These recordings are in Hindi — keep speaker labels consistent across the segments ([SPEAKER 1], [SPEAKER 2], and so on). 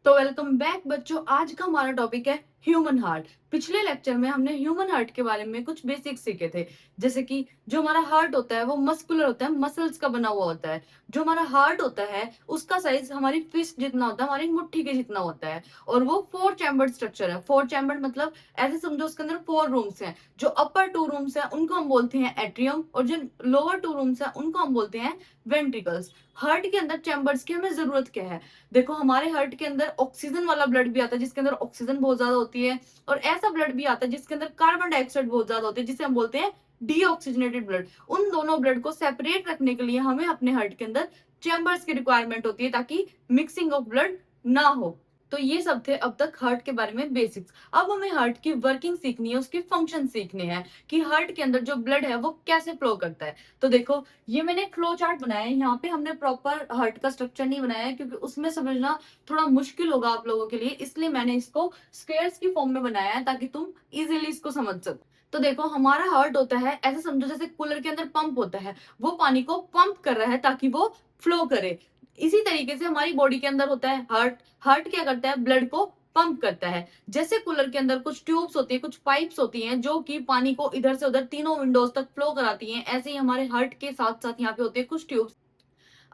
[SPEAKER 1] तो वेलकम बैक बच्चों। आज का हमारा टॉपिक है ह्यूमन हार्ट। पिछले लेक्चर में हमने ह्यूमन हार्ट के बारे में कुछ बेसिक्स सीखे थे। जैसे कि जो हमारा हार्ट होता है वो मस्कुलर होता है, मसल्स का बना हुआ होता है। जो हमारा हार्ट होता है उसका साइज हमारी फिस्ट जितना होता है, हमारी मुट्ठी के जितना होता है। और वो 4 चैम्बर स्ट्रक्चर है। 4 चैम्बर मतलब ऐसे समझो उसके अंदर 4 रूम्स हैं। जो अपर 2 रूम्स हैं उनको हम बोलते हैं एट्रियम, और जो लोअर 2 रूम्स हैं उनको हम बोलते हैं वेंट्रिकल्स। हार्ट के अंदर चैम्बर्स की हमें जरूरत क्या है? देखो, हमारे हार्ट के अंदर ऑक्सीजन वाला ब्लड भी आता है जिसके अंदर ऑक्सीजन बहुत ज्यादा होती है, और ऐसा ब्लड भी आता है जिसके अंदर कार्बन डाइऑक्साइड बहुत ज्यादा होती है, जिसे हम बोलते हैं डीऑक्सीजनेटेड ब्लड। उन दोनों ब्लड को सेपरेट रखने के लिए हमें अपने हार्ट के अंदर चैम्बर्स की रिक्वायरमेंट होती है, ताकि मिक्सिंग ऑफ ब्लड ना हो। तो ये सब थे अब तक हार्ट के बारे में बेसिक्स। अब हमें हार्ट की वर्किंग सीखनी है, उसके फंक्शन सीखने हैं कि हार्ट के अंदर जो ब्लड है वो कैसे फ्लो करता है। तो देखो, ये मैंने एक फ्लो चार्ट बनाया है। यहाँ पे हमने प्रॉपर हार्ट का स्ट्रक्चर नहीं बनाया है, क्योंकि उसमें समझना थोड़ा मुश्किल होगा आप लोगों के लिए, इसलिए मैंने इसको स्क्वायर्स की फॉर्म में बनाया है ताकि तुम इजीली इसको समझ सको। तो देखो, हमारा हार्ट होता है, ऐसे समझो जैसे कूलर के अंदर पंप होता है, वो पानी को पंप कर रहा है ताकि वो फ्लो करे। इसी तरीके से हमारी बॉडी के अंदर होता है हार्ट। हार्ट क्या करता है? ब्लड को पंप करता है। जैसे कूलर के अंदर कुछ ट्यूब्स होती है, कुछ पाइप्स होती हैं जो कि पानी को इधर से उधर तीनों विंडोज तक फ्लो कराती हैं, ऐसे ही हमारे हार्ट के साथ साथ यहाँ पे होते हैं कुछ ट्यूब्स।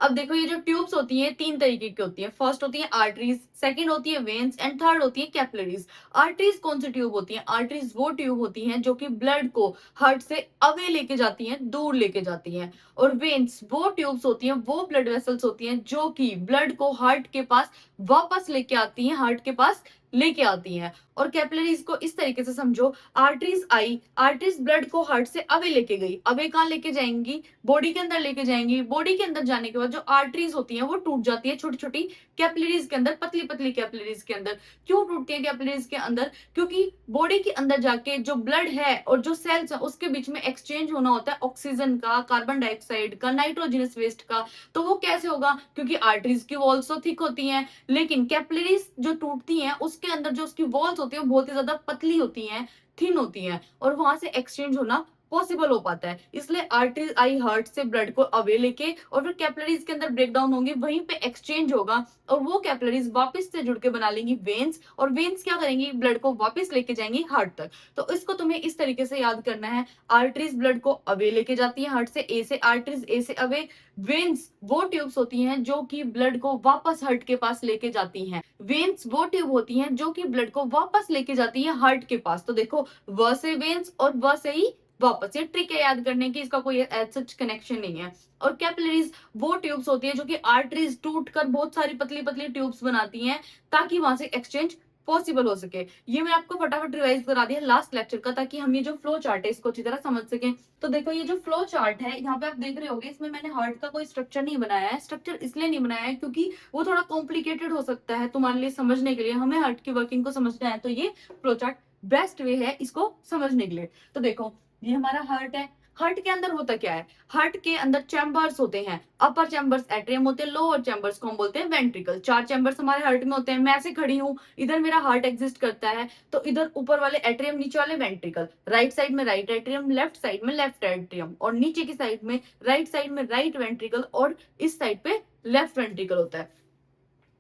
[SPEAKER 1] अब देखो, ये जो ट्यूब्स होती हैं 3 तरीके की होती है। फर्स्ट होती है आर्टरीज, सेकंड होती है वेन्स, एंड थर्ड होती है कैपिलरीज। आर्टरीज कौन सी ट्यूब होती है? आर्टरीज वो ट्यूब होती हैं जो कि ब्लड को हार्ट से अवे लेके जाती हैं, दूर लेके जाती हैं। और वेन्स वो ट्यूब्स होती हैं, वो ब्लड वेसल्स होती हैं जो कि ब्लड को हार्ट के पास वापस लेके आती हैं, हार्ट के पास लेके आती हैं। और कैपिलरीज को इस तरीके से समझो, आर्टरीज आई, आर्टरीज ब्लड को हार्ट से अवे लेके गई, अवे कहाँ लेके जाएंगी? बॉडी के अंदर लेके जाएंगी। बॉडी के अंदर जाने के बाद जो आर्टरीज होती हैं वो टूट जाती है छोटी छोटी कैपिलरीज के अंदर, पतली पतली कैपिलरीज के अंदर। क्यों टूटती है कैपिलरीज के अंदर? क्योंकि बॉडी के अंदर जाके जो ब्लड है और जो सेल्स है उसके बीच में एक्सचेंज होना होता है ऑक्सीजन का, कार्बन डाइऑक्साइड का, नाइट्रोजनस वेस्ट का। तो वो कैसे होगा? क्योंकि आर्टरीज की वॉल्स तो थिक होती हैं, लेकिन कैपिलरीज जो टूटती हैं उसके अंदर जो उसकी वॉल्स होती है वो बहुत ही ज्यादा पतली होती हैं, थिन होती हैं, और वहां से एक्सचेंज होना पॉसिबल हो पाता है। इसलिए आर्टरीज आई हार्ट से ब्लड को अवे लेके, और फिर कैपिलरीज के अंदर ब्रेक डाउन होंगी, वहीं पे एक्सचेंज होगा, और वो कैपिलरीज वापस से जुड़ के बना लेंगी वेन्स, और वेन्स क्या करेंगी? ब्लड को वापस लेके जाएंगी हार्ट तक। तो इसको तुम्हें इस तरीके से याद करना है। आर्टरीज ब्लड को अवे लेके जाती है हार्ट से, ए से आर्टरीज, ए से अवे। वेन्स वो ट्यूब्स होती हैं जो कि ब्लड को वापस हार्ट के पास लेके जाती हैं। वेन्स वो ट्यूब होती हैं जो कि ब्लड को वापस लेके जाती है हार्ट के पास। तो देखो, व से वेन्स और व से ही वापस। ये ट्रिक है याद करने की, इसका कोई एज सच कनेक्शन नहीं है। और कैपिलरीज वो ट्यूब्स होती है जो कि आर्टरीज टूट कर बहुत सारी पतली पतली ट्यूब्स बनाती हैं, ताकि वहां से एक्सचेंज पॉसिबल हो सके। ये मैं आपको फटाफट रिवाइज करा दिया लास्ट लेक्चर का, ताकि हम ये जो फ्लो चार्ट है इसको अच्छी तरह समझ सकें। तो देखो, ये जो फ्लो चार्ट है यहाँ पे आप देख रहे होगे, इसमें मैंने हार्ट का कोई स्ट्रक्चर नहीं बनाया है। स्ट्रक्चर इसलिए नहीं बनाया है क्योंकि वो थोड़ा कॉम्प्लिकेटेड हो सकता है तुम्हारे लिए समझने के लिए। हमें हार्ट की वर्किंग को समझना है, तो ये फ्लो चार्ट बेस्ट वे है इसको समझने के लिए। तो देखो, ये हमारा हार्ट है। हार्ट के अंदर होता क्या है? हार्ट के अंदर चैम्बर्स होते हैं। अपर चैम्बर्स एट्रियम होते हैं, लोअर चैम्बर्स को हम बोलते हैं वेंट्रिकल। 4 चैम्बर्स हमारे हार्ट में होते हैं। मैं ऐसे खड़ी हूँ, इधर मेरा हार्ट एग्जिस्ट करता है, तो इधर ऊपर वाले एट्रियम, नीचे वाले वेंट्रिकल। राइट साइड में राइट एट्रियम, लेफ्ट साइड में लेफ्ट एट्रियम, और नीचे की साइड में राइट साइड में राइट वेंट्रिकल, और इस साइड पे लेफ्ट वेंट्रिकल होता है।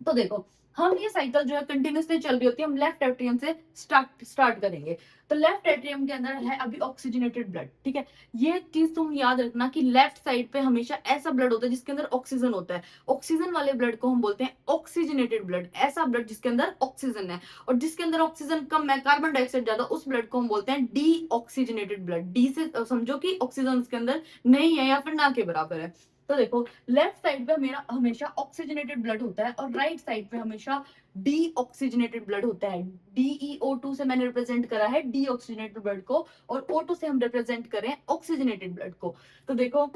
[SPEAKER 1] तो देखो, हम ये साइकिल जो है कंटिन्यूसली चल रही होती है। हम लेफ्ट एट्रियम से स्टार्ट करेंगे। तो लेफ्ट एट्रियम के अंदर है अभी ऑक्सीजनेटेड ब्लड, ठीक है। ये चीज तुम याद रखना कि लेफ्ट साइड पे हमेशा ऐसा ब्लड होता है जिसके अंदर ऑक्सीजन होता है। ऑक्सीजन वाले ब्लड को हम बोलते हैं ऑक्सीजनेटेड ब्लड, ऐसा ब्लड जिसके अंदर ऑक्सीजन है। और जिसके अंदर ऑक्सीजन कम है, कार्बन डाइऑक्साइड ज्यादा, उस ब्लड को हम बोलते हैं डीऑक्सीजनेटेड ब्लड। डी से समझो कि ऑक्सीजन उसके अंदर नहीं है या फिर ना के बराबर है। तो देखो, लेफ्ट साइड पे मेरा हमेशा ऑक्सीजनेटेड ब्लड होता है, और राइट साइड पे हमेशा डीऑक्सीजनेटेड ब्लड होता है। DeO2 से मैंने रिप्रेजेंट करा है डीऑक्सीजनेटेड ब्लड को, और O2 से हम रिप्रेजेंट करें ऑक्सीजनेटेड ब्लड को। तो देखो,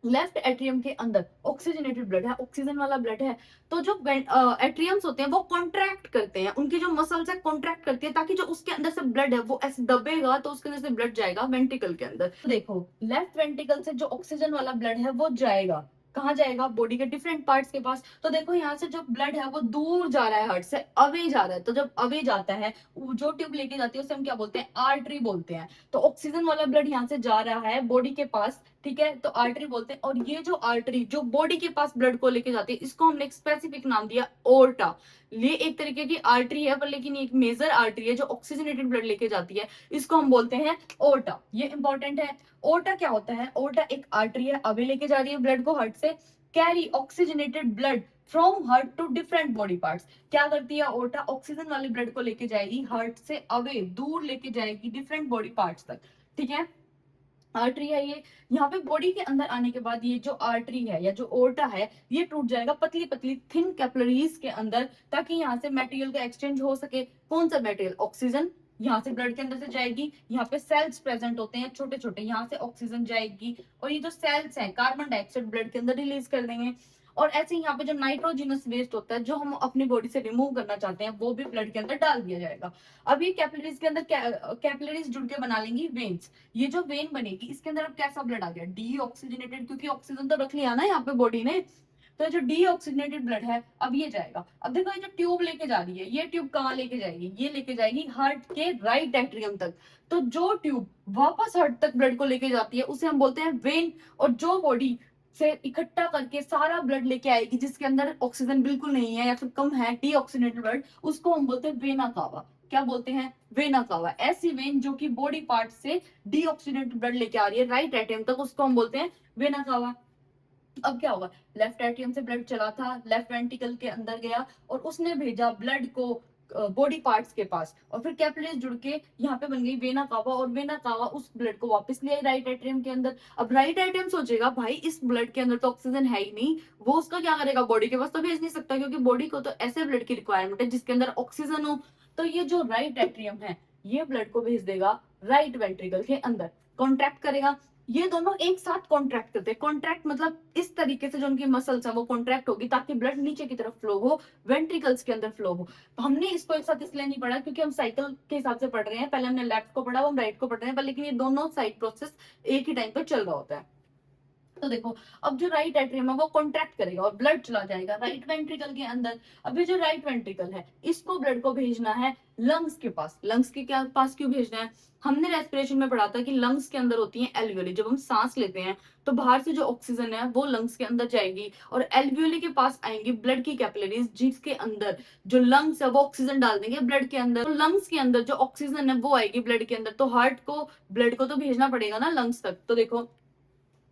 [SPEAKER 1] लेफ्ट एट्रियम के अंदर ऑक्सीजनेटेड ब्लड है, ऑक्सीजन वाला ब्लड है। तो जो एट्रियम्स होते हैं वो कॉन्ट्रैक्ट करते हैं, उनकी जो मसल्स है कॉन्ट्रैक्ट करती है, ताकि जो उसके अंदर से ब्लड है वो ऐसे दबेगा तो उसके अंदर से ब्लड जाएगा वेंट्रिकल के अंदर। तो देखो, लेफ्ट वेंट्रिकल से जो ऑक्सीजन वाला ब्लड है वो जाएगा, कहाँ जाएगा? बॉडी के डिफरेंट पार्ट्स के पास। तो देखो, यहाँ से जो ब्लड है वो दूर जा रहा है, हार्ट से अवे जा रहा है। तो जब अवे जाता है, जो ट्यूब लेके जाती है उसे हम क्या बोलते हैं? आर्टरी बोलते हैं। तो ऑक्सीजन वाला ब्लड यहाँ से जा रहा है बॉडी के पास, ठीक है, तो आर्टरी बोलते हैं। और ये जो आर्टरी जो बॉडी के पास ब्लड को लेके जाती है, इसको हमने एक स्पेसिफिक नाम दिया ओर्टा। ये एक तरीके की आर्टरी है, पर लेकिन एक मेजर आर्टरी है जो ऑक्सीजनेटेड ब्लड लेके जाती है, इसको हम बोलते हैं ओर्टा। ये इंपॉर्टेंट है। ओर्टा क्या होता है? ओर्टा एक आर्टरी है, अवे लेके जा रही है ब्लड को हार्ट से, carry oxygenated blood from heart to different body parts. क्या करती है ओर्टा? ऑक्सीजन वाले ब्लड को लेके जाएगी हार्ट से अवे, दूर लेके जाएगी डिफरेंट बॉडी पार्ट्स तक। ठीक है, आर्टरी है ये। यहाँ पे बॉडी के अंदर आने के बाद ये जो आर्टरी है या जो ओर्टा है, ये टूट जाएगा पतली पतली थिन कैपिलरीज के अंदर, ताकि यहाँ से मटेरियल का एक्सचेंज हो सके। कौन सा मटेरियल? ऑक्सीजन। यहाँ से ब्लड के अंदर से जाएगी, यहाँ पे सेल्स प्रेजेंट होते हैं छोटे छोटे, यहाँ से ऑक्सीजन जाएगी, और ये जो सेल्स हैं कार्बन डाइऑक्साइड ब्लड के अंदर रिलीज कर देंगे। और ऐसे ही यहाँ पे जो नाइट्रोजिनस वेस्ट होता है, जो हम अपनी बॉडी से रिमूव करना चाहते हैं, वो भी ब्लड के अंदर डाल दिया जाएगा। अब ये कैपिलरीज के अंदर कैपिलरीज जुड़ के बना लेंगी वेन्स। ये जो वेन बनेगी, इसके अंदर अब कैसा ब्लड आ गया? डीऑक्सीजनेटेड, क्योंकि ऑक्सीजन तो रख लिया ना यहाँ पे बॉडी ने। तो जो डीऑक्सीजनेटेड ब्लड है, अब ये जाएगा। अब देखो, ये जो ट्यूब लेके जा रही है, ये ट्यूब कहाँ लेके जाएगी? ये लेके जाएगी हार्ट के राइट एट्रियम तक। तो जो ट्यूब वापस हार्ट तक ब्लड को लेके जाती है, उसे हम बोलते हैं वेन। और जो बॉडी से इकट्ठा करके सारा ब्लड लेके आएगी, जिसके अंदर ऑक्सीजन बिल्कुल नहीं है या फिर कम है, डीऑक्सीजनेटेड ब्लड, उसको हम बोलते हैं वेना कावा। क्या बोलते हैं? Vena cava. ऐसी वेन जो कि बॉडी पार्ट से डीऑक्सीजनेटेड ब्लड लेके आ रही है राइट एट्रियम तक, उसको हम बोलते हैं वेना कावा। अब क्या होगा? लेफ्ट एट्रियम से ब्लड चला था, लेफ्ट वेंट्रिकल के अंदर गया, और उसने भेजा ब्लड को बॉडी पार्ट्स के पास, और फिर कैपिलरीज जुड़ के यहाँ पे बन गई वेना कावा, और वेना कावा उस ब्लड को वापस ले आई राइट एट्रियम के अंदर। अब राइट एट्रियम सोचेगा, भाई इस ब्लड के अंदर तो ऑक्सीजन है ही नहीं, वो उसका क्या करेगा? बॉडी के पास तो भेज नहीं सकता, क्योंकि बॉडी को तो ऐसे ब्लड की रिक्वायरमेंट है जिसके अंदर ऑक्सीजन हो। तो ये जो राइट एट्रियम है, ये ब्लड को भेज देगा राइट वेंट्रिकल के अंदर, कॉन्ट्रैक्ट करेगा। ये दोनों एक साथ कॉन्ट्रैक्ट करते हैं। कॉन्ट्रैक्ट मतलब इस तरीके से जो उनकी मसल्स है वो कॉन्ट्रैक्ट होगी, ताकि ब्लड नीचे की तरफ फ्लो हो, वेंट्रिकल्स के अंदर फ्लो हो। तो हमने इसको एक साथ इसलिए नहीं पढ़ा क्योंकि हम साइकिल के हिसाब से पढ़ रहे हैं, पहले हमने लेफ्ट को पढ़ा, अब हम राइट को पढ़ रहे हैं, पर लेकिन ये दोनों साइड प्रोसेस एक ही टाइम पे चल रहा होता है। तो देखो, अब जो राइट एट्रियम है वो कॉन्ट्रैक्ट करेगा और ब्लड चला जाएगा राइट वेंट्रिकल के अंदर। अब ये जो राइट वेंट्रिकल है, इसको ब्लड को भेजना है लंग्स के पास। लंग्स के क्या पास क्यों भेजना है? हमने रेस्पिरेशन में पढ़ा था कि लंग्स के अंदर होती है एल्वियोली। जब हम सांस लेते हैं तो बाहर से जो ऑक्सीजन है वो लंग्स के अंदर जाएगी, और एल्वियोली के पास आएंगी ब्लड की कैपिलरीज, जिसके अंदर जो लंग्स है वो ऑक्सीजन डाल देंगे ब्लड के अंदर। तो लंग्स के अंदर जो ऑक्सीजन है वो आएगी ब्लड के अंदर, तो हार्ट को ब्लड को तो भेजना पड़ेगा ना लंग्स तक। तो देखो,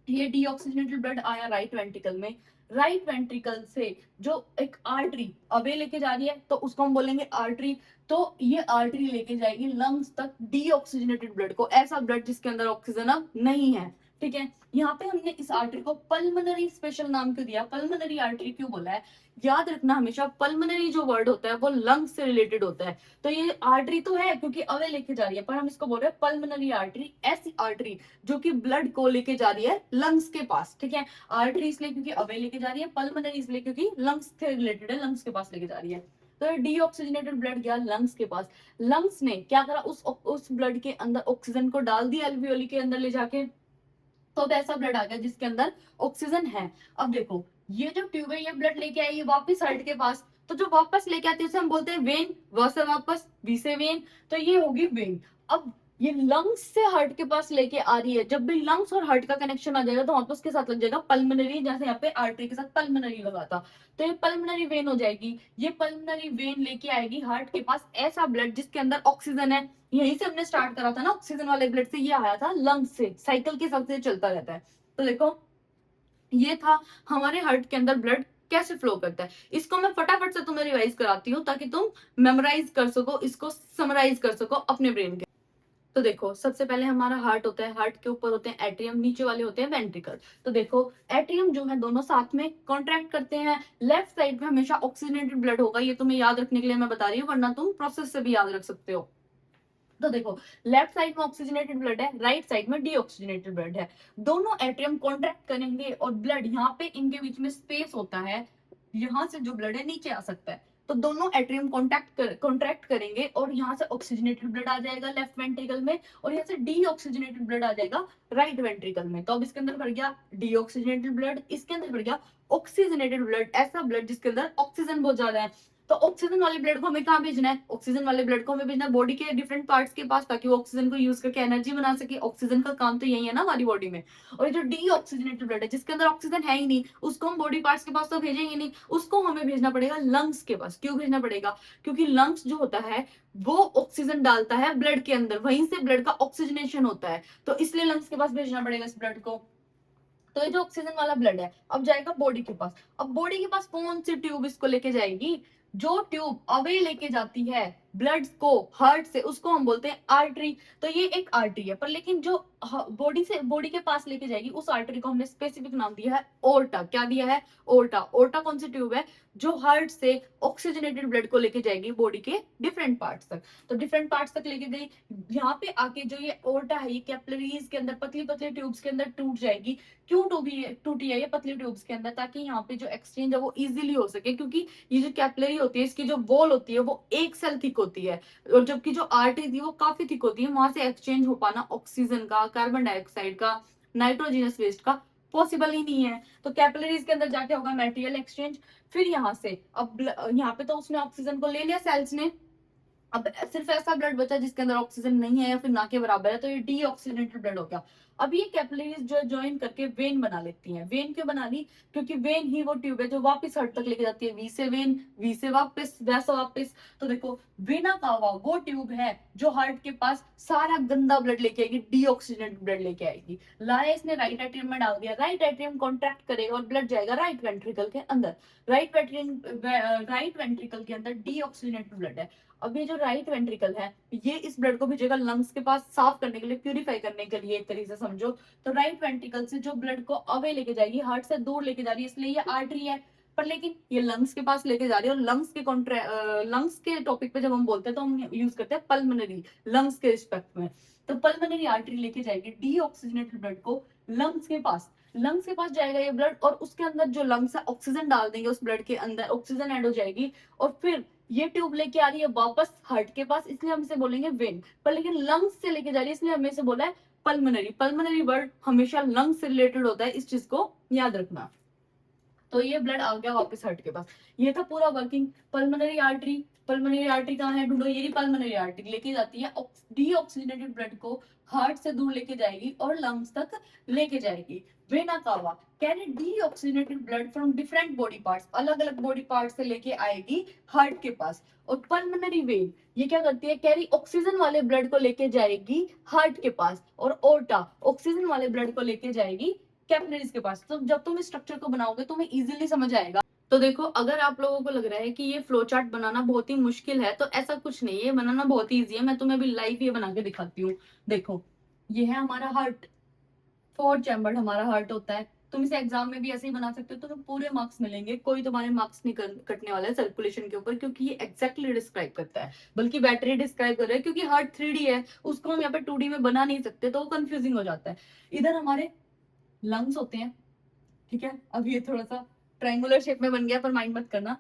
[SPEAKER 1] ये डीऑक्सीजनेटेड ब्लड आया राइट वेंट्रिकल में, राइट वेंट्रिकल से जो एक आर्टरी अवे लेके जा रही है, तो उसको हम बोलेंगे आर्टरी। तो ये आर्टरी लेके जाएगी लंग्स तक डीऑक्सीजनेटेड ब्लड को, ऐसा ब्लड जिसके अंदर ऑक्सीजन अब नहीं है। ठीक है, यहाँ पे हमने इस आर्टरी को पल्मोनरी स्पेशल नाम क्यों दिया? पल्मोनरी आर्टरी क्यों बोला है? याद रखना हमेशा, पल्मोनरी जो वर्ड होता है वो लंग्स से रिलेटेड होता है। तो ये आर्टरी तो है क्योंकि अवे लेके जा रही है, पर हम इसको बोल रहे हैं पल्मोनरी आर्टरी, ऐसी आर्टरी जो कि ब्लड को लेके जा रही है लंग्स के पास। ठीक है, आर्टरी इसलिए क्योंकि अवे लेके जा रही है, पल्मोनरी इसलिए क्योंकि लंग्स से रिलेटेड है, लंग्स के पास लेके जा रही है। तो डीऑक्सीजनेटेड ब्लड गया लंग्स के पास। लंग्स ने क्या करा? उस ब्लड के अंदर ऑक्सीजन को डाल दिया एल्वियोली के अंदर ले जाके, तो अब ऐसा ब्लड आ गया जिसके अंदर ऑक्सीजन है। अब देखो, ये जो ट्यूब है ये ब्लड लेके आई वापस हार्ट के पास, तो जो वापस लेके आती है उसे हम बोलते हैं वेन, व से वापस, वी से वेन, तो ये होगी वेन। अब ये लंग्स से हार्ट के पास लेके आ रही है, जब भी लंग्स और हार्ट का कनेक्शन आ जाएगा तो वापस के साथ लग जाएगा पल्मोनरी, जैसे यहाँ पे आर्टरी के साथ पल्मोनरी लगा था, तो ये पल्मोनरी वेन हो जाएगी। ये पल्मोनरी वेन लेके आएगी हार्ट के पास ऐसा ब्लड जिसके अंदर ऑक्सीजन है। यहीं से हमने स्टार्ट करा था ना, ऑक्सीजन वाले ब्लड से, ये आया था लंग्स से, साइकिल के हिसाब से चलता रहता है। तो देखो, ये था हमारे हार्ट के अंदर ब्लड कैसे फ्लो करता है। इसको मैं फटाफट से तुम्हें रिवाइज कराती हूँ ताकि तुम मेमोराइज कर सको, इसको समराइज कर सको अपने ब्रेन के। तो देखो, सबसे पहले हमारा हार्ट होता है, हार्ट के ऊपर होते हैं एट्रियम, नीचे वाले होते हैं वेंट्रिकल। तो देखो, एट्रियम जो है दोनों साथ में कॉन्ट्रैक्ट करते हैं। लेफ्ट साइड में हमेशा ऑक्सीजनेटेड ब्लड होगा, ये तुम्हें याद रखने के लिए मैं बता रही हूँ, वरना तुम प्रोसेस से भी याद रख सकते हो। तो देखो, लेफ्ट साइड में ऑक्सीजनेटेड ब्लड है, राइट साइड में डीऑक्सीजनेटेड ब्लड है। दोनों एट्रियम कॉन्ट्रैक्ट करेंगे और ब्लड यहाँ पे इनके बीच में स्पेस होता है, यहाँ से जो ब्लड है नीचे आ सकता है। तो दोनों एट्रियम कॉन्ट्रैक्ट करेंगे और यहाँ से ऑक्सीजनेटेड ब्लड आ जाएगा लेफ्ट वेंट्रिकल में, और यहाँ से डीऑक्सीजनेटेड ब्लड आ जाएगा राइट वेंट्रिकल में। तो अब इसके अंदर भर गया डीऑक्सीजनेटेड ब्लड, इसके अंदर भर गया ऑक्सीजनेटेड ब्लड, ऐसा ब्लड जिसके अंदर ऑक्सीजन बहुत ज्यादा है। तो ऑक्सीजन वाले ब्लड को हमें कहाँ भेजना है? ऑक्सीजन वाले ब्लड को हमें भेजना है बॉडी के डिफरेंट पार्ट्स के पास, ताकि वो ऑक्सीजन को यूज करके एनर्जी बना सके। ऑक्सीजन का काम तो यही है ना हमारी बॉडी में। और ये जो डीऑक्सीजनेटेड ब्लड है, जिसके अंदर ऑक्सीजन है ही नहीं, उसको हम बॉडी पार्ट्स के पास तो भेजेंगे नहीं, उसको हमें भेजना पड़ेगा लंग्स के पास। क्यों भेजना पड़ेगा? क्योंकि लंग्स जो होता है वो ऑक्सीजन डालता है ब्लड के अंदर, वहीं से ब्लड का ऑक्सीजनेशन होता है, तो इसलिए लंग्स के पास भेजना पड़ेगा इस ब्लड को। तो ये जो ऑक्सीजन वाला ब्लड है अब जाएगा बॉडी के पास। अब बॉडी के पास कौन सी ट्यूब इसको लेके जाएगी? जो ट्यूब अवे लेके जाती है ब्लड को हार्ट से, उसको हम बोलते हैं आर्टरी। तो ये एक आर्टरी है, पर लेकिन जो बॉडी के पास लेके जाएगी उस आर्टरी को हमने स्पेसिफिक नाम दिया है ओर्टा। क्या दिया है? ओर्टा। ओर्टा कौन सी ट्यूब है? जो हार्ट से ऑक्सीजनेटेड ब्लड को लेके जाएगी बॉडी के डिफरेंट पार्ट्स तक। तो डिफरेंट पार्ट्स तक लेके गई, यहाँ पे आके जो ये ओर्टा है ये कैपिलरीज के अंदर, पतली पतली ट्यूब्स के अंदर टूट जाएगी। क्यों टूटी है ये पतली ट्यूब्स के अंदर? ताकि यहाँ पे जो एक्सचेंज है वो इजीली हो सके, क्योंकि ये जो कैपिलरी होती है इसकी जो वॉल होती है वो एक सेल थिक होती है, और जबकि जो आर्टरी थी वो काफी थिक होती है। वहां से एक्सचेंज हो पाना ऑक्सीजन का, कार्बन डाइऑक्साइड का, नाइट्रोजनस वेस्ट का पॉसिबल ही नहीं है। तो कैपिलरीज के अंदर जाके होगा मटेरियल एक्सचेंज। फिर यहाँ से अब यहाँ पे तो उसने ऑक्सीजन को ले लिया सेल्स ने, अब सिर्फ ऐसा ब्लड बचा जिसके अंदर ऑक्सीजन नहीं है या फिर ना के बराबर है, तो ये डीऑक्सीजनेटेड ब्लड हो गया। अब ये कैपिलरीज जो ज्वाइन करके वेन बना लेती हैं। वेन क्यों बना ली? क्योंकि वेन ही वो ट्यूब है जो वापस हार्ट तक लेके जाती है। वी से वेन, वी से वापस, वैसा वापस। तो देखो वेना कावा वो ट्यूब है जो हार्ट के पास सारा गंदा ब्लड लेके आएगी, डीऑक्सीजनेटेड ब्लड लेके आएगी। लाया इसने राइट एट्रियम में डाल दिया, राइट एट्रियम कॉन्ट्रैक्ट करेगा और ब्लड जाएगा राइट वेंट्रिकल के अंदर। राइट वेंट्रिकल के अंदर डीऑक्सीजनेटेड ब्लड है। अब ये जो राइट वेंट्रिकल है ये इस ब्लड को भेजेगा लंग्स के पास साफ करने के लिए, प्यूरिफाई करने के लिए, एक तरीके से समझो। तो राइट वेंट्रिकल से जो ब्लड को अवे लेके जाएगी, हार्ट से दूर लेके जा रही है, इसलिए ये आर्टरी है। पर लेकिन ये लंग्स के पास लेके जा रही है, और लंग्स के टॉपिक पे जब हम बोलते हैं तो हम यूज करते हैं पल्मोनरी, लंग्स के रिस्पेक्ट में। तो पल्मोनरी आर्टरी लेके जाएगी डीऑक्सीजनेटेड ब्लड को लंग्स के पास। लंग्स के पास जाएगा ये ब्लड, और उसके अंदर जो लंग्स है ऑक्सीजन डाल देंगे उस ब्लड के अंदर, ऑक्सीजन ऐड हो जाएगी, और फिर ये ट्यूब लेके आ रही है वापस हार्ट के पास, इसलिए हम इसे बोलेंगे वेन। पर लेकिन लंग्स से लेके जा रही है, इसलिए हमें इसे बोला है पल्मोनरी। पल्मोनरी वर्ड हमेशा लंग्स से रिलेटेड होता है, इस चीज को याद रखना। तो ये ब्लड आ गया वापस हार्ट के पास। ये था पूरा working. Pulmonary artery, pulmonary artery कहाँ है? ढूंढो, ये पल्मोनरी आर्टरी लेके जाती है डीऑक्सीजनेटेड ब्लड को हार्ट से दूर लेके जाएगी और लंग्स तक लेके जाएगी। Vena cava carry deoxygenated blood from different body parts, अलग अलग बॉडी पार्ट से लेके आएगी हार्ट के पास। और पल्मोनरी वेन ये क्या करती है? कैरी ऑक्सीजन वाले ब्लड को लेके जाएगी हार्ट के पास, और ओर्टा ऑक्सीजन वाले ब्लड को लेके जाएगी कैपिलरीज के पास। तो जब तुम इस स्ट्रक्चर को बनाओगे तुम्हें इजीली समझ आएगा। तो देखो, अगर आप लोगों को लग रहा है कि ये फ्लो चार्ट बनाना बहुत ही मुश्किल है, तो ऐसा कुछ नहीं है, ये बनाना बहुत ही ईजी है। मैं तुम्हें अभी लाइव ये बना के दिखाती हूँ। देखो, ये है हमारा हार्ट, 4 चैम्बर्ड हमारा हार्ट होता है। तुम इसे एग्जाम में भी ऐसे ही बना सकते हो, तुम्हें पूरे मार्क्स मिलेंगे, कोई तुम्हारे मार्क्स नहीं कटने वाला है सर्कुलेशन के ऊपर, क्योंकि ये एग्जैक्टली डिस्क्राइब करता है। बल्कि बैटरी डिस्क्राइब कर रहा है, क्योंकि हार्ट 3D है, उसको हम यहाँ पे 2D में बना नहीं सकते, तो वो कंफ्यूजिंग हो जाता है। इधर हमारे लंग्स होते हैं, ठीक है। अब ये थोड़ा सा ट्रायंगुलर शेप में बन गया, पर माइंड मत करना,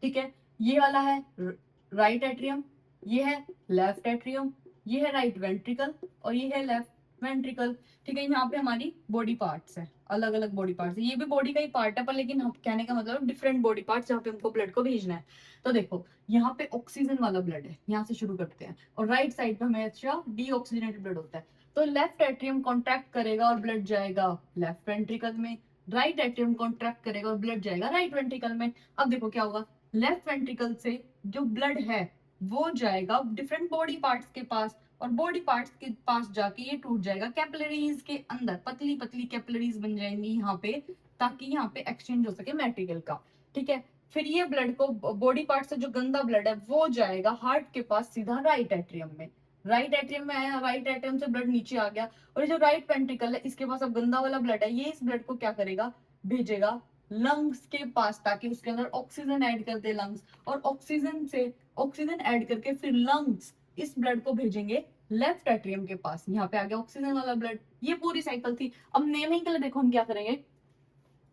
[SPEAKER 1] ठीक है। ये वाला है राइट एट्रियम, ये है लेफ्ट एट्रियम, ये है राइट वेंट्रिकल, और ये है लेफ्ट वेंट्रिकल, ठीक है। यहाँ पे हमारी बॉडी पार्ट्स है, अलग अलग बॉडी पार्ट्स है। ये भी बॉडी का ही पार्ट है, पर लेकिन हम कहने का मतलब डिफरेंट बॉडी पार्ट्स जहाँ पे हमको ब्लड को भेजना है। तो देखो, यहाँ पे ऑक्सीजन वाला ब्लड है, यहाँ से शुरू करते हैं, और राइट साइड पे हमेशा डीऑक्सीजनेटेड ब्लड होता है। तो लेफ्ट एट्रियम कॉन्ट्रैक्ट करेगा और ब्लड जाएगा लेफ्ट वेंट्रिकल में, राइट एट्रियम कॉन्ट्रैक्ट करेगा और ब्लड जाएगा राइट वेंट्रिकल में। अब देखो क्या होगा, लेफ्ट वेंट्रिकल से जो ब्लड है वो जाएगा डिफरेंट बॉडी पार्ट्स के पास, और बॉडी पार्ट्स के पास जाके ये टूट जाएगा कैपिलरीज के अंदर, पतली पतली कैपिलरीज बन जाएंगी यहाँ पे, ताकि यहाँ पे एक्सचेंज हो सके मटेरियल का, ठीक है। फिर ये ब्लड को, बॉडी पार्ट से जो गंदा ब्लड है वो जाएगा हार्ट के पास सीधा राइट एट्रियम में। राइट एट्रियम में आया, राइट एट्रियम से ब्लड नीचे आ गया, और ये जो राइट वेंट्रिकल है इसके पास अब गंदा वाला ब्लड है, ये इस ब्लड को क्या करेगा? भेजेगा लंग्स के पास, ताकि उसके अंदर ऑक्सीजन ऐड कर दे लंग्स, और ऑक्सीजन से ऑक्सीजन ऐड करके फिर लंग्स इस ब्लड को भेजेंगे लेफ्ट एट्रियम के पास। यहाँ पे आ गया ऑक्सीजन वाला ब्लड। ये पूरी साइकिल थी। अब नेमिंग के लिए देखो हम क्या करेंगे,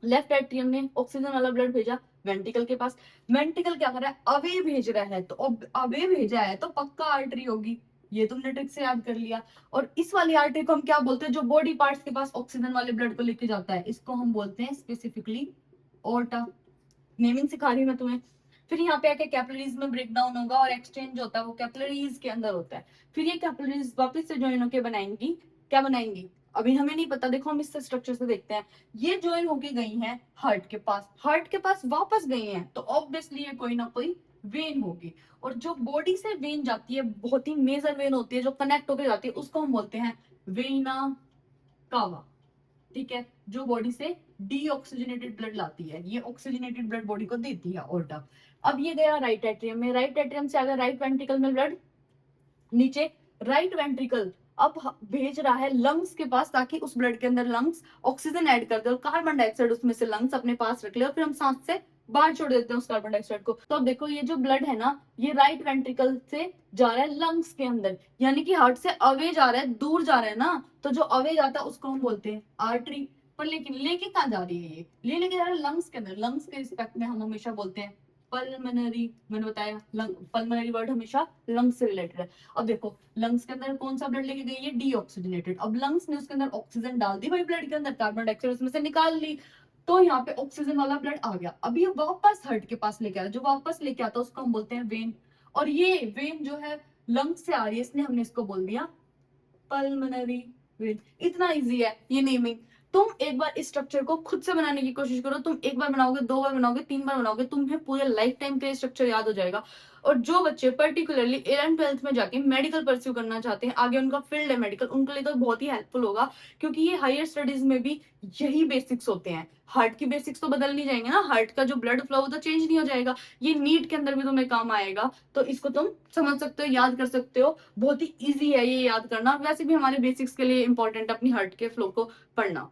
[SPEAKER 1] लेफ्ट एट्रियम ने ऑक्सीजन वाला ब्लड भेजा वेंट्रिकल के पास, वेंट्रिकल क्या कर रहा है? अवे भेज रहा है, तो अब अवे भेजा है तो पक्का आर्टरी होगी, ये तुमने ट्रिक से याद कर लिया। और इस वाली आर्टरी को हम क्या बोलते हैं? जो बॉडी पार्ट्स के पास ऑक्सीजन वाले ब्लड को लेके जाता है, इसको हम बोलते हैं स्पेसिफिकली ओर्टा। नेमिंग सिखा रही हूँ मैं तुम्हें। फिर यहाँ पे आके कैपिलरीज में ब्रेक डाउन होगा और एक्सचेंज होता है वो कैपिलरीज के अंदर होता है। फिर ये कैपिलरीज वापस से ज्वाइन होके बनाएंगी, क्या बनाएंगी अभी हमें नहीं पता। देखो हम इस स्ट्रक्चर से देखते हैं, ये ज्वाइन होके गई हैं हार्ट के पास, हार्ट के पास वापस गई हैं, तो ऑब्वियसली ये कोई ना कोई वेन होगी। और जो बॉडी से वेन जाती है, बहुत ही मेजर वेन होती है जो कनेक्ट होके जाती है, उसको हम बोलते हैं वेना कावा। ठीक है, जो बॉडी से डीऑक्सीजनेटेड ब्लड लाती है, ये ऑक्सीजनेटेड ब्लड बॉडी को देती है ओल्टा। अब ये गया राइट एट्रियम में, राइट एट्रियम से आ गया राइट वेंट्रिकल में ब्लड, नीचे राइट वेंट्रिकल अब भेज रहा है लंग्स के पास, ताकि उस ब्लड के अंदर लंग्स ऑक्सीजन ऐड कर दे और कार्बन डाइऑक्साइड उसमें से लंग्स अपने पास रख ले और फिर हम सांस से बाहर छोड़ देते हैं उस कार्बन डाइऑक्साइड को। तो अब देखो ये जो ब्लड है ना, ये राइट वेंट्रिकल से जा रहा है लंग्स के अंदर, यानी कि हार्ट से अवे जा रहा है, दूर जा रहा है ना, तो जो अवे जाता है उसको हम बोलते हैं आर्टरी। पर लेकिन लेके कहाँ जा रही है, ये लेके जा रहा है लंग्स के अंदर। लंग्स के रिस्पेक्ट में हम हमेशा बोलते हैं पल्मनरी, मैंने बताया पल्मनरी वर्ड हमेशा लंग्स से रिलेटेड है। अब देखो लंग्स के अंदर कौन सा ब्लड लेके गई है, डीऑक्सीजनेटेड। अब लंग्स ने उसके अंदर ऑक्सीजन डाल दी भाई ब्लड के अंदर, कार्बन डाइऑक्साइड उसमें से निकाल ली, तो यहाँ पे ऑक्सीजन वाला ब्लड आ गया। अब ये वापस हार्ट के पास लेके आया, जो वापस लेके आता है उसको हम बोलते हैं वेन। और ये वेन जो है लंग्स से आ रही है, इसलिए हमने इसको बोल दिया पल्मनरी वेन। इतना इजी है ये नेमिंग। तुम एक बार इस स्ट्रक्चर को खुद से बनाने की कोशिश करो, तुम एक बार बनाओगे, दो बार बनाओगे, तीन बार बनाओगे, तुम्हें पूरे लाइफ टाइम के स्ट्रक्चर याद हो जाएगा। और जो बच्चे पर्टिकुलरली 11th-12th में जाके मेडिकल परस्यू करना चाहते हैं, आगे उनका फील्ड है मेडिकल, उनके लिए तो बहुत ही हेल्पफुल होगा, क्योंकि ये हायर स्टडीज में भी यही बेसिक्स होते हैं। हार्ट की बेसिक्स तो बदल नहीं जाएंगे ना, हार्ट का जो ब्लड फ्लो तो चेंज नहीं हो जाएगा, ये नीट के अंदर भी तुम्हें काम आएगा। तो इसको तुम समझ सकते हो, याद कर सकते हो, बहुत ही ईजी है ये याद करना। वैसे भी हमारे बेसिक्स के लिए इंपॉर्टेंट अपनी हार्ट के फ्लो को पढ़ना।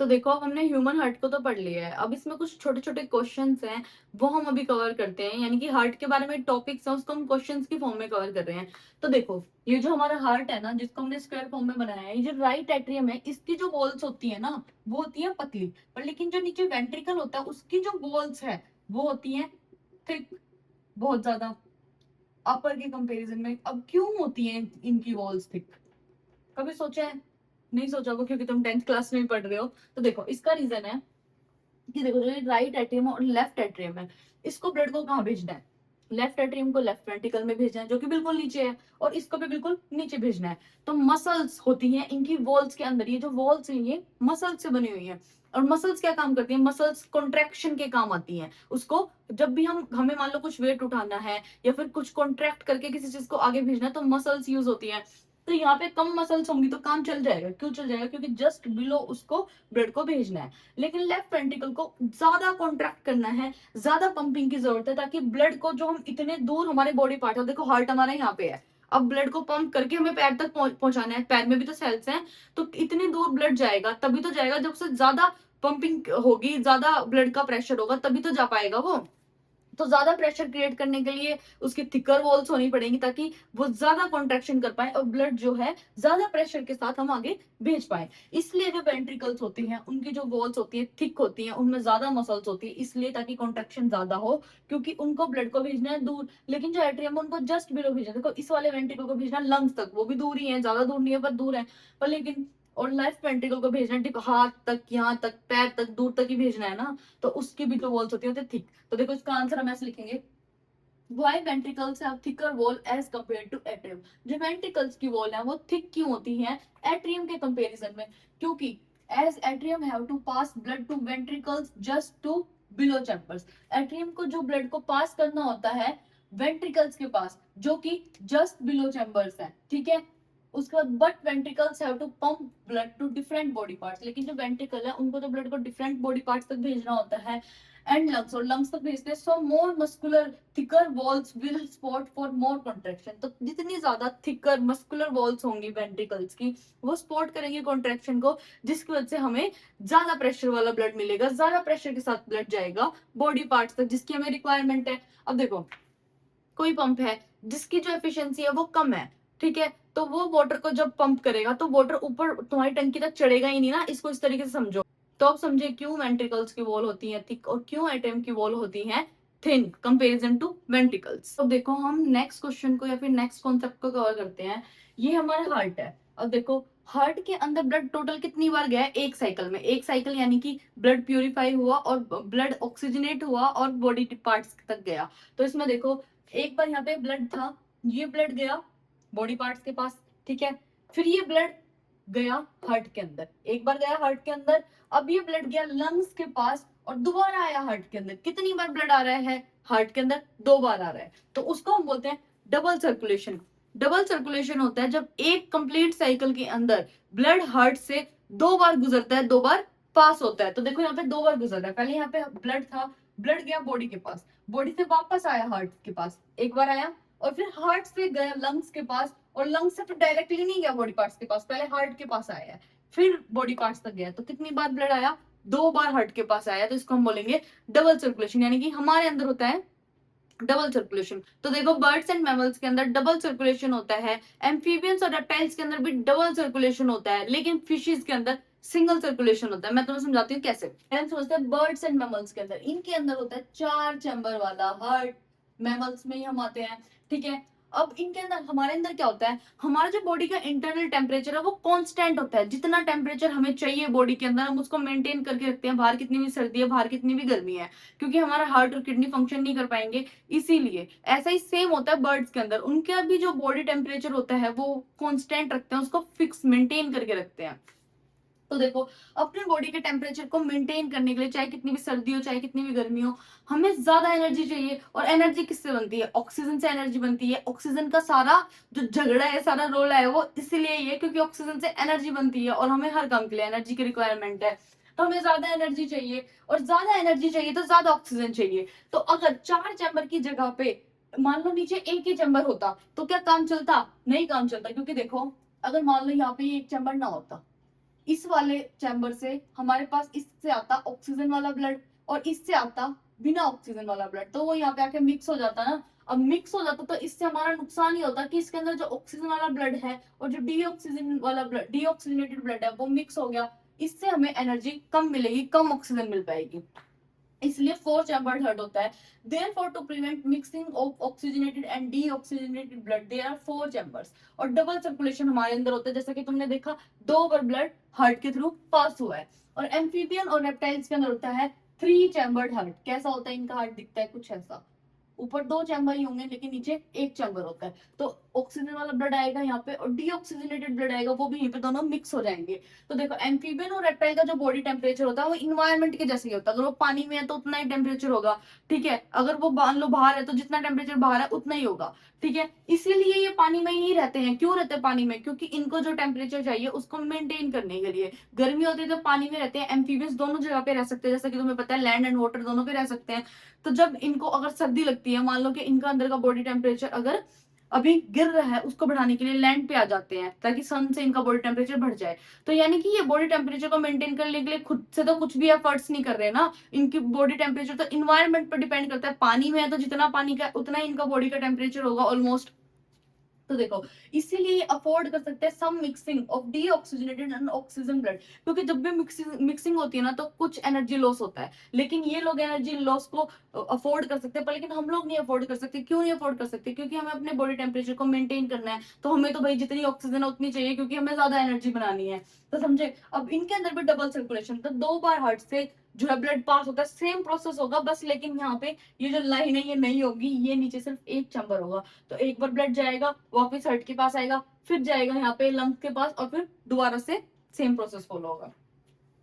[SPEAKER 1] तो देखो अब हमने ह्यूमन हार्ट को तो पढ़ लिया है, अब इसमें कुछ छोटे छोटे क्वेश्चंस हैं, वो हम अभी कवर करते हैं। यानी कि हार्ट के बारे में टॉपिक्स हैं, उसको हम क्वेश्चंस की फॉर्म में कवर कर रहे हैं। तो देखो ये जो हमारा हार्ट है ना, जिसको हमने स्क्वायर फॉर्म में बनाया है, ये जो राइट एट्रियम है, इसकी जो वॉल्स होती है ना, वो होती है पतली, पर लेकिन जो नीचे वेंट्रिकल होता है उसकी जो वॉल्स है वो होती है थिक, बहुत ज्यादा, अपर के कंपैरिजन में। अब क्यों होती है इनकी वॉल्स थिक, कभी सोचा है? नहीं सोचा होगा, क्योंकि तुम 10th क्लास में ही पढ़ रहे हो। तो देखो इसका रीजन है कि देखो जो राइट एट्रियम और लेफ्ट एट्रियम है, इसको ब्लड को कहाँ भेजना है, लेफ्ट एट्रियम को लेफ्ट वेंट्रिकल में भेजना है जो कि बिल्कुल नीचे है, और इसको भी बिल्कुल नीचे भेजना है। तो मसल्स होती हैं इनकी वॉल्स के अंदर, ये जो वॉल्स हैं ये मसल्स से बनी हुई हैं। और मसल्स क्या काम करती हैं, मसल्स कॉन्ट्रैक्शन के काम आती हैं। उसको जब भी हमें मान लो कुछ वेट उठाना है या फिर कुछ कॉन्ट्रैक्ट करके किसी चीज को आगे भेजना है, तो मसल्स यूज होती हैं। तो यहाँ पे कम मसल्स होंगी तो काम चल जाएगा, क्यों चल जाएगा, क्योंकि जस्ट बिलो उसको ब्लड को भेजना है। लेकिन लेफ्ट वेंट्रिकल को ज्यादा कॉन्ट्रैक्ट करना है, ज्यादा पंपिंग की जरूरत है, ताकि ब्लड को जो हम इतने दूर हमारे बॉडी पार्ट है, देखो हार्ट हमारा यहाँ पे है, अब ब्लड को पंप करके हमें पैर तक पहुंचाना है, पैर में भी तो सेल्स हैं, तो इतनी दूर ब्लड जाएगा, तभी तो जाएगा जब से ज्यादा पंपिंग होगी, ज्यादा ब्लड का प्रेशर होगा, तभी तो जा पाएगा वो। तो ज्यादा प्रेशर क्रिएट करने के लिए उसकी थिकर वॉल्स होनी पड़ेंगी, ताकि वो ज्यादा कॉन्ट्रैक्शन कर पाए और ब्लड जो है ज्यादा प्रेशर के साथ हम आगे भेज पाए। इसलिए जो वेंट्रिकल्स होती हैं उनकी जो वॉल्स होती है थिक होती हैं, उनमें ज्यादा मसल्स होती है, इसलिए ताकि कॉन्ट्रैक्शन ज्यादा हो, क्योंकि उनको ब्लड को भेजना है दूर। लेकिन जो एट्रियम उनको जस्ट बिलो भेजना है, देखो इस वाले वेंट्रिकल को भेजना लंग्स तक, वो भी दूर ही है, ज्यादा दूर नहीं है पर दूर है, पर लेकिन और लेफ्ट वेंट्रिकल को भेजना है हाथ तक, यहाँ तक, पैर तक, दूर तक ही भेजना है ना, तो उसकी भी जो वॉल्स होती है थिक। तो देखो इसका आंसर हम ऐसे लिखेंगे, why ventricles have thicker wall as compared to atrium। जो ventricles की wall है वो thick क्यों होती है atrium के comparison में, क्योंकि as atrium have to pass blood to ventricles just to below chambers। atrium को जो blood को pass करना होता है ventricles के पास, जो कि just below chambers है, ठीक है। उसके बाद but ventricles have to pump blood to different body parts, लेकिन जो वेंट्रिकल है उनको तो ब्लड को डिफरेंट बॉडी पार्ट्स तक भेजना होता है, एंड लंग्स, और लंग्स तक भेजते हैं। So more muscular thicker walls will spot for more contraction. तो जितनी ज्यादा थिकर मस्कुलर वॉल्स होंगी वेंट्रिकल्स की, वो स्पॉट करेंगे कॉन्ट्रैक्शन को, जिसकी वजह से हमें ज्यादा प्रेशर वाला ब्लड मिलेगा, ज्यादा प्रेशर के साथ ब्लड जाएगा बॉडी पार्ट्स तक, जिसकी हमें रिक्वायरमेंट है। अब देखो कोई पंप है जिसकी जो एफिशिएंसी है वो कम है, ठीक है, तो वो वाटर को जब पंप करेगा तो वाटर ऊपर तुम्हारी टंकी तक चढ़ेगा ही नहीं ना, इसको इस तरीके से समझो। तो अब समझे क्यों वेंट्रिकल्स की वॉल होती है थिक और क्यों एटम की वॉल होती है थिन कंपैरिजन टू वेंट्रिकल्स। तो देखो हम नेक्स्ट क्वेश्चन को या फिर नेक्स्ट कॉन्सेप्ट को कवर करते हैं। ये हमारा हार्ट है। अब देखो हार्ट के अंदर ब्लड टोटल कितनी बार गया है? एक साइकिल में। एक साइकिल यानी कि ब्लड प्यूरिफाई हुआ और ब्लड ऑक्सीजनेट हुआ और बॉडी पार्ट्स तक गया। तो इसमें देखो, एक बार यहाँ पे ब्लड था, ये ब्लड गया बॉडी पार्ट्स के पास, ठीक है। फिर ये ब्लड गया हार्ट के अंदर, एक बार गया हार्ट के अंदर, अब ये ब्लड गया लंग्स के पास और दोबारा आया हार्ट के अंदर। कितनी बार ब्लड आ रहा है हार्ट के अंदर? 2 बार आ रहा है। तो उसको हम बोलते हैं डबल सर्कुलेशन। डबल सर्कुलेशन होता है जब एक कंप्लीट साइकिल के अंदर ब्लड हार्ट से 2 बार गुजरता है, 2 बार पास होता है। तो देखो यहाँ पे 2 बार गुजर रहा है। पहले यहाँ पे ब्लड था, ब्लड गया बॉडी के पास, बॉडी से वापस आया हार्ट के पास, एक बार आया, और फिर हार्ट से गया लंग्स के पास, और लंग्स से फिर डायरेक्टली नहीं गया बॉडी पार्ट्स के पास, पहले हार्ट के पास आया है, फिर बॉडी पार्ट्स तक गया। तो कितनी बार ब्लड आया? 2 बार हार्ट के पास आया। तो इसको हम बोलेंगे डबल सर्कुलेशन, यानी कि हमारे अंदर होता है डबल सर्कुलेशन। तो देखो, बर्ड्स एंड मैमल्स के अंदर डबल सर्कुलेशन होता है, एम्फीबियंस और रेप्टाइल्स के अंदर भी डबल सर्कुलेशन होता है, लेकिन फिशेस के अंदर सिंगल सर्कुलेशन होता है। मैं तुम्हें समझाती हूँ कैसे। समझते हैं बर्ड्स एंड मैमल्स के अंदर, इनके अंदर होता है 4 चैम्बर वाला हार्ट, मैमल्स में ही हम आते हैं, ठीक है। अब इनके अंदर, हमारे अंदर क्या होता है, हमारा जो बॉडी का इंटरनल टेम्परेचर है वो कांस्टेंट होता है। जितना टेम्परेचर हमें चाहिए बॉडी के अंदर, हम उसको मेंटेन करके रखते हैं, बाहर कितनी भी सर्दी है, बाहर कितनी भी गर्मी है, क्योंकि हमारा हार्ट और किडनी फंक्शन नहीं कर पाएंगे। इसीलिए ऐसा ही सेम होता है बर्ड्स के अंदर, उनका भी जो बॉडी टेम्परेचर होता है वो कांस्टेंट रखते हैं, उसको फिक्स मेंटेन करके रखते हैं। तो देखो, अपने बॉडी के टेम्परेचर को मेंटेन करने के लिए, चाहे कितनी भी सर्दी हो, चाहे कितनी भी गर्मी हो, हमें ज्यादा एनर्जी चाहिए। और एनर्जी किससे बनती है? ऑक्सीजन से एनर्जी बनती है। ऑक्सीजन का सारा जो झगड़ा है, सारा रोल है, वो इसलिए ही है क्योंकि ऑक्सीजन से एनर्जी बनती है, और हमें हर काम के लिए एनर्जी की रिक्वायरमेंट है। तो हमें ज्यादा एनर्जी चाहिए, और ज्यादा एनर्जी चाहिए तो ज्यादा ऑक्सीजन चाहिए। तो अगर 4 चैम्बर की जगह पे मान लो नीचे एक ही चैम्बर होता, तो क्या काम चलता? नहीं काम चलता, क्योंकि देखो, अगर मान लो यहाँ पे एक चैम्बर ना होता, इस वाले चैम्बर से हमारे पास इससे आता ऑक्सीजन वाला ब्लड, और इससे आता बिना ऑक्सीजन वाला ब्लड, तो वो यहाँ पे आके मिक्स हो जाता ना। अब मिक्स हो जाता तो इससे हमारा नुकसान ही होता कि इसके अंदर जो ऑक्सीजन वाला ब्लड है और जो डीऑक्सीजन वाला ब्लड, डीऑक्सीजनेटेड ब्लड है, वो मिक्स हो गया। इससे हमें एनर्जी कम मिलेगी, कम ऑक्सीजन मिल पाएगी। इसलिए 4 चैम्बर्ड हार्ट होता है। Therefore, to prevent mixing of oxygenated and deoxygenated blood, there are 4 chambers। और डबल सर्कुलेशन हमारे अंदर होता है, जैसा कि तुमने देखा, 2 बार ब्लड हार्ट के थ्रू पास हुआ है। और एम्फीबियन और रेप्टाइल्स के अंदर होता है 3 चैम्बर्ड हार्ट। कैसा होता है इनका हार्ट? दिखता है कुछ ऐसा, ऊपर 2 चैम्बर ही होंगे लेकिन नीचे एक चैम्बर होता है। तो ऑक्सीजन वाला ब्लड आएगा यहाँ पे, और डीऑक्सीजनेटेड ब्लड आएगा, वो भी यहीं पे दोनों मिक्स हो जाएंगे। तो देखो, एम्फीबियन और रेप्टाइल का जो बॉडी टेम्परेचर होता है वो इन्वायरमेंट के जैसे ही होता है। अगर वो पानी में है तो उतना ही टेम्परेचर होगा, ठीक है। अगर वो मान लो बाहर है तो जितना टेम्परेचर बाहर है उतना ही होगा, ठीक है। इसीलिए ये पानी में ही रहते हैं। क्यों रहते हैं पानी में? क्योंकि इनको जो टेम्परेचर चाहिए उसको मेंटेन करने के लिए। गर्मी होती है तो पानी में रहते हैं। एम्फीबियंस दोनों जगह पे रह सकते हैं, जैसा कि तुम्हें पता है, लैंड एंड वाटर दोनों पे रह सकते हैं। तो जब इनको अगर सर्दी लगती है, मान लो कि इनका अंदर का बॉडी टेम्परेचर अगर अभी गिर रहा है, उसको बढ़ाने के लिए लैंड पे आ जाते हैं ताकि सन से इनका बॉडी टेम्परेचर बढ़ जाए। तो यानी कि ये बॉडी टेम्परेचर को मेंटेन करने के लिए खुद से तो कुछ भी एफर्ट्स नहीं कर रहे ना। इनकी बॉडी टेम्परेचर तो इन्वायरमेंट पर डिपेंड करता है। पानी में है तो जितना पानी का उतना ही इनका बॉडी का टेम्परेचर होगा ऑलमोस्ट। तो देखो, इसीलिए अफोर्ड कर सकते हैं some mixing of deoxygenated and oxygen blood, क्योंकि जब भी मिक्सिंग होती है ना तो कुछ एनर्जी लॉस होता है, लेकिन ये लोग एनर्जी लॉस को अफोर्ड कर सकते हैं। पर लेकिन हम लोग नहीं अफोर्ड कर सकते। क्यों नहीं अफोर्ड कर सकते? क्योंकि हमें अपने बॉडी टेम्परेचर को मेंटेन करना है, तो हमें तो भाई जितनी ऑक्सीजन है उतनी चाहिए, क्योंकि हमें ज्यादा एनर्जी बनानी है। तो समझे? अब इनके अंदर भी डबल सर्कुलेशन, तो 2 बार हार्ट से जो है ब्लड पास होता है, सेम प्रोसेस होगा बस, लेकिन यहाँ पे ये जो लाइन है ये नहीं होगी, ये नीचे सिर्फ एक चैम्बर होगा। तो एक बार ब्लड जाएगा, वापस हार्ट के पास आएगा, फिर जाएगा यहाँ पे लंग्स के पास, और फिर दोबारा से सेम प्रोसेस फॉलो होगा।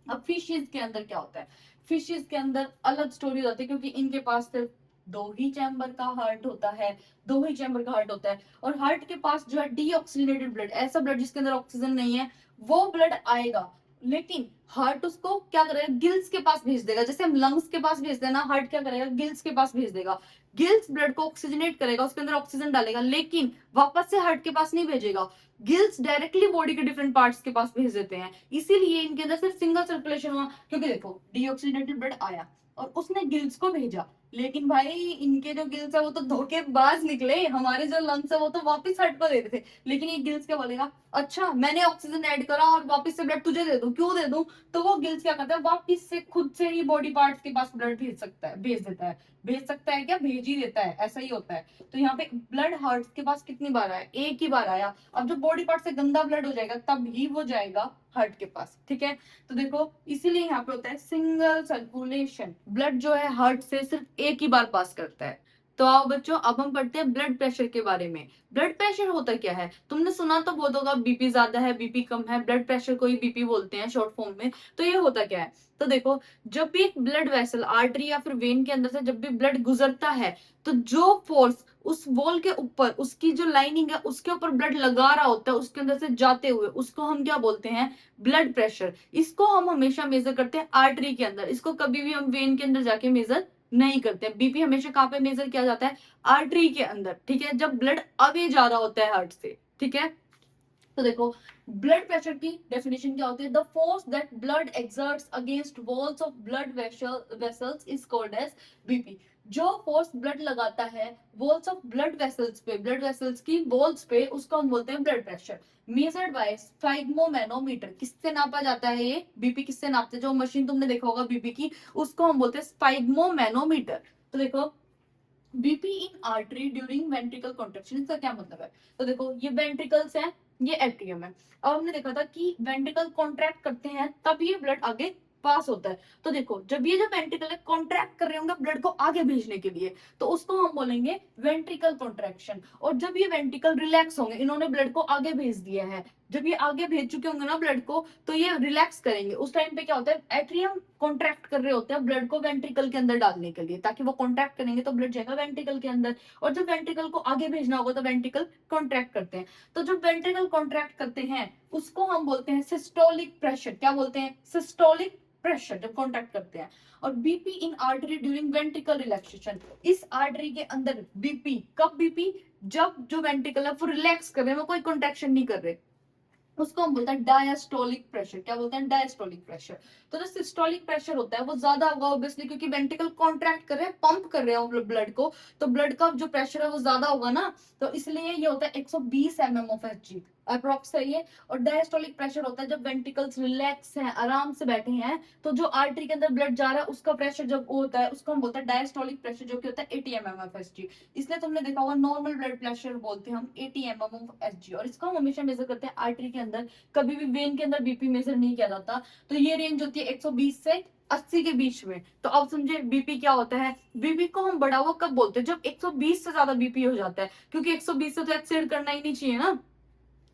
[SPEAKER 1] अब फिशेज के अंदर क्या होता है? फिशेज के अंदर अलग स्टोरी होती है, क्योंकि इनके पास सिर्फ 2 ही चैम्बर का हार्ट होता है, 2 ही चैम्बर का हार्ट होता है। और हार्ट के पास जो है डीऑक्सीजनेटेड ब्लड, ऐसा ब्लड जिसके अंदर ऑक्सीजन नहीं है, वो ब्लड आएगा, लेकिन हार्ट उसको क्या करेगा? गिल्स के पास भेज देगा। जैसे हम लंग्स के पास भेज देना, हार्ट क्या करेगा? गिल्स के पास भेज देगा। गिल्स ब्लड को ऑक्सीजनेट करेगा, उसके अंदर ऑक्सीजन डालेगा, लेकिन वापस से हार्ट के पास नहीं भेजेगा। गिल्स डायरेक्टली बॉडी के डिफरेंट पार्ट्स के पास भेज देते हैं। इसीलिए इनके अंदर सिर्फ सिंगल सर्कुलेशन हुआ, क्योंकि देखो, डीऑक्सीजनेटेड ब्लड आया और उसने गिल्स को भेजा, लेकिन भाई इनके जो गिल्स है वो तो धोखेबाज निकले, हमारे जो लंग्स है वो तो वापस हट को दे रहे थे, लेकिन ये गिल्स क्या बोलेगा, अच्छा मैंने ऑक्सीजन ऐड करा और वापस से ब्लड तुझे दे दूं, क्यों दे दूं? तो वो गिल्स क्या करता है, वापस से खुद से ही बॉडी पार्ट्स के पास ब्लड भेज सकता है, भेज देता है, भेज सकता है क्या, भेज ही देता है, ऐसा ही होता है। तो यहाँ पे ब्लड हार्ट के पास कितनी बार आया, एक ही बार आया। अब जब बॉडी पार्ट से गंदा ब्लड हो जाएगा तब ही वो जाएगा हार्ट के पास, ठीक है। तो देखो इसीलिए यहाँ पे होता है सिंगल सर्कुलेशन, ब्लड जो है हार्ट से सिर्फ एक ही बार पास करता है। तो आओ बच्चों, अब हम पढ़ते हैं ब्लड प्रेशर के बारे में। ब्लड प्रेशर होता क्या है, तुमने सुना तो बहुत होगा, बीपी ज्यादा है, बीपी कम है, ब्लड प्रेशर को ही बीपी बोलते हैं शॉर्ट फॉर्म में। तो ये होता क्या है, तो देखो जब भी एक ब्लड वेसल आर्टरी या फिर वेन के अंदर से जब भी ब्लड गुजरता है, तो जो फोर्स उस वॉल के ऊपर, उसकी जो लाइनिंग है उसके ऊपर ब्लड लगा रहा होता है उसके अंदर से जाते हुए, उसको हम क्या बोलते हैं, ब्लड प्रेशर। इसको हम हमेशा मेजर करते हैं आर्टरी के अंदर, इसको कभी भी हम वेन के अंदर जाके मेजर नहीं करते। बीपी हमेशा कहाँ पे मेजर किया जाता है, आर्टरी के अंदर, ठीक है, जब ब्लड अवे जा रहा होता है हार्ट से, ठीक है। तो देखो ब्लड प्रेशर की डेफिनेशन क्या होती है, the force that blood exerts against walls of blood vessels is called as BP. जो फोर्स ब्लड लगाता है वॉल्स ऑफ ब्लड वेसल्स पे, ब्लड वेसल्स की वॉल्स पे, उसको हम बोलते हैं blood pressure. Measured by sphygmomanometer, किससे नापा जाता है ये बीपी, किससे नापते हैं, जो मशीन तुमने देखा होगा बीपी की, उसको हम बोलते हैं स्फाइग्मोमैनोमीटर। तो देखो बीपी इन आर्टरी ड्यूरिंग वेंट्रिकल कॉन्ट्रैक्शन, इसका क्या मतलब है, तो देखो ये वेंट्रिकल्स है, ये एट्रियम है। अब हमने देखा था कि वेंट्रिकल कॉन्ट्रैक्ट करते हैं तब ये ब्लड आगे पास होता है। तो देखो जब ये जो वेंट्रिकल है कॉन्ट्रैक्ट कर रहे होंगे ब्लड को आगे भेजने के लिए, तो उसको हम बोलेंगे वेंट्रिकल कॉन्ट्रैक्शन। और जब ये वेंट्रिकल रिलैक्स होंगे, इन्होंने ब्लड को आगे भेज दिया है, जब ये आगे भेज चुके होंगे ना ब्लड को, तो ये रिलैक्स करेंगे, उस टाइम पे क्या होता है, एट्रियम कॉन्ट्रैक्ट कर रहे होते हैं ब्लड को वेंट्रिकल के अंदर डालने के लिए, ताकि वो कॉन्ट्रैक्ट करेंगे तो ब्लड जाएगा वेंट्रिकल के अंदर। और जब वेंट्रिकल को आगे भेजना होगा तो वेंट्रिकल कॉन्ट्रैक्ट करते हैं। तो जब वेंट्रिकल कॉन्ट्रैक्ट करते हैं उसको हम बोलते हैं सिस्टोलिक प्रेशर, क्या बोलते हैं, सिस्टोलिक प्रेशर, जब कॉन्ट्रैक्ट करते हैं। और बीपी इन आर्टरी ड्यूरिंग वेंट्रिकल रिलैक्सेशन, इस आर्टरी के अंदर बीपी, कब बीपी, जब जो वेंट्रिकल है वो रिलैक्स कर रहे हैं, वो कोई कॉन्ट्रैक्शन नहीं कर रहे, उसको हम बोलते हैं डायस्टोलिक प्रेशर, क्या बोलते हैं, डायस्टोलिक प्रेशर। तो जो सिस्टोलिक प्रेशर होता है वो ज्यादा होगा ऑब्वियसली, क्योंकि वेंट्रिकल कॉन्ट्रैक्ट कर रहे हैं, पंप कर रहे हैं ब्लड को, तो ब्लड का जो प्रेशर है वो ज्यादा होगा ना, तो इसलिए ये होता है 120 mm ऑफ Hg अप्रोक्स है ये। और डायस्टोलिक प्रेशर होता है जब वेंट्रिकल्स रिलैक्स हैं, आराम से बैठे हैं, तो जो आर्टरी के अंदर ब्लड जा रहा है उसका प्रेशर जब होता है उसको हम बोलते हैं डायस्टोलिक प्रेशर, जो कि होता है 80 mm ऑफ Hg। इसलिए तुमने देखा होगा नॉर्मल ब्लड प्रेशर बोलते हैं हम 80 mm ऑफ Hg, और इसको हम हमेशा मेजर करते हैं आर्टरी के अंदर, कभी भी वेन के अंदर बीपी मेजर नहीं किया जाता। तो ये रेंज होती है 120 से 80 के बीच में। तो अब समझे बीपी क्या होता है, बीपी को हम बढ़ा हुआ कब बोलते हैं, जब 120 से ज्यादा बीपी हो जाता है, क्योंकि 120 से तो एक्सीड करना ही नहीं चाहिए ना।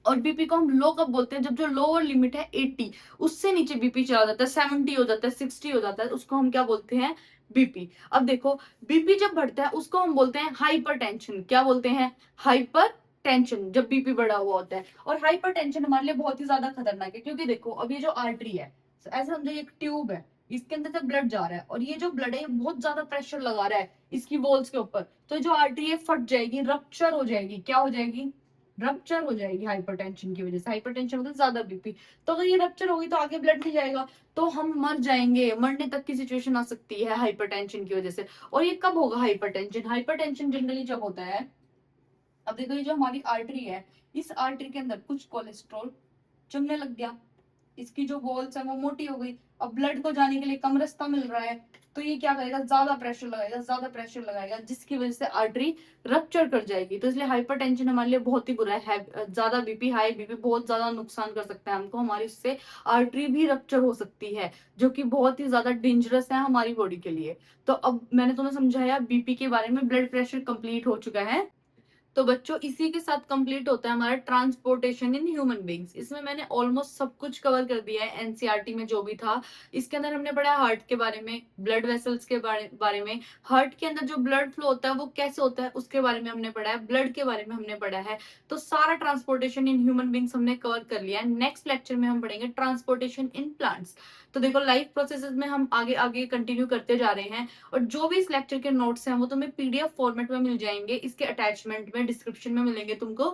[SPEAKER 1] और बीपी को हम लो कब बोलते हैं, जब जो लोअर लिमिट है 80, उससे नीचे बीपी चला जाता है, 70 हो जाता है, 60 हो जाता है, उसको हम क्या बोलते हैं, बीपी। अब देखो बीपी जब बढ़ता है उसको हम बोलते हैं हाइपरटेंशन, क्या बोलते हैं, हाइपर टेंशन, जब बीपी बढ़ा हुआ होता है। और हाइपर टेंशन हमारे लिए बहुत ही ज्यादा खतरनाक है, क्योंकि देखो अब ये जो आर्टरी है, ऐसा समझो एक ट्यूब है, इसके अंदर से ब्लड जा रहा है, और ये जो ब्लड है ये बहुत ज्यादा प्रेशर लगा रहा है इसकी वॉल्स के ऊपर, तो जो आर्टरी है फट जाएगी, रप्चर हो जाएगी, क्या हो जाएगी, रप्चर हो जाएगी हाइपरटेंशन की वजह से। हाइपरटेंशन मतलब ज्यादा बीपी, तो अगर ये रप्चर होगी तो आगे ब्लड नहीं जाएगा, तो हम मर जाएंगे, मरने तक की सिचुएशन आ सकती है हाइपरटेंशन की वजह से। और ये कब होगा हाइपरटेंशन, हाइपरटेंशन जनरली जब होता है, अब देखो ये जो हमारी आर्टरी है, इस आर्टरी के अंदर कुछ कोलेस्ट्रॉल जमने लग गया, इसकी जो वॉल्स है वो मोटी हो गई, अब ब्लड को जाने के लिए कम रास्ता मिल रहा है, तो ये क्या करेगा, ज्यादा प्रेशर लगाएगा, ज्यादा प्रेशर लगाएगा, जिसकी वजह से आर्टरी रप्चर कर जाएगी। तो इसलिए हाइपरटेंशन हमारे लिए बहुत ही बुरा है, ज्यादा बीपी, हाई बीपी बहुत ज्यादा नुकसान कर सकता है हमको, हमारी उससे आर्टरी भी रप्चर हो सकती है, जो कि बहुत ही ज्यादा डेंजरस है हमारी बॉडी के लिए। तो अब मैंने तुम्हें समझाया बीपी के बारे में, ब्लड प्रेशर कंप्लीट हो चुका है। तो बच्चों इसी के साथ कंप्लीट होता है हमारा ट्रांसपोर्टेशन इन ह्यूमन बींग्स। इसमें मैंने ऑलमोस्ट सब कुछ कवर कर दिया है, एनसीईआरटी में जो भी था। इसके अंदर हमने पढ़ा हार्ट के बारे में, ब्लड वेसल्स के बारे में, हार्ट के अंदर जो ब्लड फ्लो होता है वो कैसे होता है उसके बारे में हमने पढ़ा है, ब्लड के बारे में हमने पढ़ा है। तो सारा ट्रांसपोर्टेशन इन ह्यूमन बींग्स हमने कवर कर लिया है। नेक्स्ट लेक्चर में हम पढ़ेंगे ट्रांसपोर्टेशन इन प्लांट्स। तो देखो लाइफ प्रोसेसेस में हम आगे आगे कंटिन्यू करते जा रहे हैं, और जो भी इस लेक्चर के नोट्स हैं वो तुम्हें पीडीएफ फॉर्मेट में मिल जाएंगे, इसके अटैचमेंट में डिस्क्रिप्शन में मिलेंगे तुमको।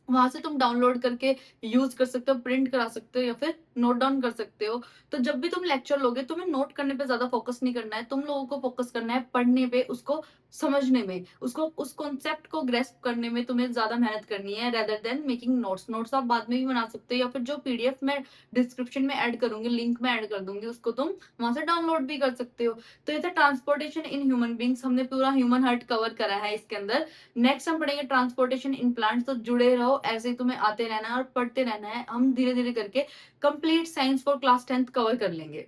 [SPEAKER 1] वहाँ से तुम डाउनलोड करके यूज़ कर सकते हो, प्रिंट करा सकते हो या फिर नोट डाउन कर सकते हो। तो जब भी तुम लेक्चर लोगे, तुम्हें नोट करने पे ज़्यादा फ़ोकस नहीं करना है, तुम लोगों को फ़ोकस करना है पढ़ने पे, उसको समझने में, उसको उस कॉन्सेप्ट को ग्रैस्प करने में तुम्हें ज़्यादा मेहनत करनी है rather than making notes. Notes आप बाद में भी बना सकते हो या फिर जो पीडीएफ मैं डिस्क्रिप्शन में ऐड करूँगी, लिंक में ऐड कर दूँगी, उसको तुम वहाँ से डाउनलोड भी कर सकते हो। तो ये था ट्रांसपोर्टेशन इन ह्यूमन बीइंग्स, हमने पूरा ह्यूमन हार्ट कवर करा है इसके अंदर। नेक्स्ट हम पढ़ेंगे ट्रांसपोर्टेशन इन प्लांट्स। तो जुड़े रहो, ऐसे ही तुम्हें आते रहना है और पढ़ते रहना है। हम धीरे-धीरे करके complete science for class 10th cover कर लेंगे।